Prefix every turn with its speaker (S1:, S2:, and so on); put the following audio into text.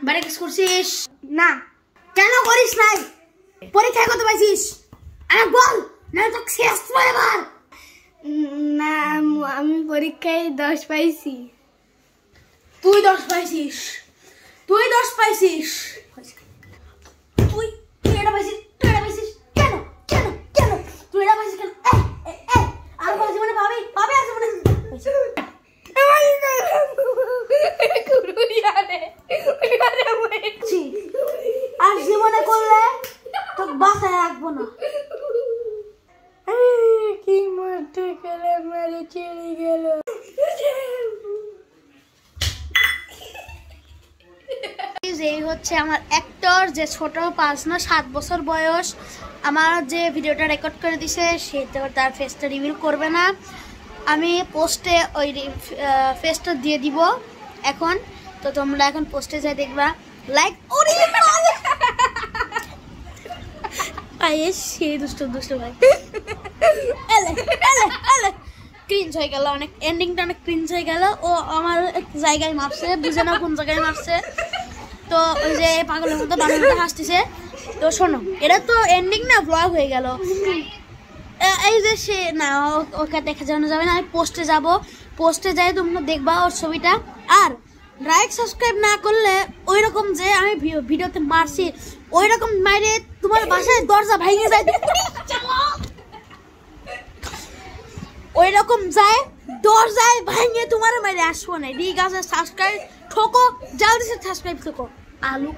S1: বাড়ি কাজ করছিস
S2: না।
S1: কেন করিস নাই? পরীক্ষায় কত পাইছিস? আরে বল, না তো শেষ তো এবার।
S2: না আমি পরীক্ষায় 10 পাইছি।
S1: তুই 10 পাইছিস? তুই 10 পাইছিস? তুই এটা পাইছিস? তুই এটা পাইছিস কেন? কেন কেন তুই এটা পাইছিস কেন? আর বলছি মানে ভাবি ভাবি আছে মানে আর জীবনে করলে তো বাসায় রাখবো না।
S2: কি মারতে গেলে মেরে চলে গেল।
S1: এই হচ্ছে আমার অ্যাক্টর, যে ছোট 5 না 7 বছর বয়স। আমার যে ভিডিওটা রেকর্ড করে দিছে সে তার ফেসটা রিভিল করবে না। আমি পোস্টে ওই ফেসটা দিয়ে দিব এখন। তো তোমরা এখন পোস্টে যাই দেখবা, লাইক সে দুষ্ট দুষ্ট ভাই ক্রিঞ্জ হয়ে গেল, অনেক এন্ডিংটা অনেক ক্রিঞ্জ হয়ে গেল। ও আমার এক জায়গায় মারছে, বুঝে না কোন জায়গায় মারছে। তো ওই যে পাগলের মতো বাংলাটা হাসতেছে। তো শোনো, এটা তো এন্ডিং না, ব্লগ হয়ে গেল। এই যে সে না, ওকে দেখা জানো যাবে না। আমি পোস্টে যাব, পোস্টে যাই তোমরা দেখবা ওর ছবিটা। আর লাইক সাবস্ক্রাইব না করলে ওই রকম যে আমি ভিডিওতে মারছি ওই রকম মাইরে তোমার বাসায় দরজা ভেঙে যায়, ওই রকম যায় দরজায় ভেঙে তোমার মাইরে আসবো না। ঠিক আছে, সাবস্ক্রাইব ঠোকো, জলদি সাবস্ক্রাইব ঠোকো। আলু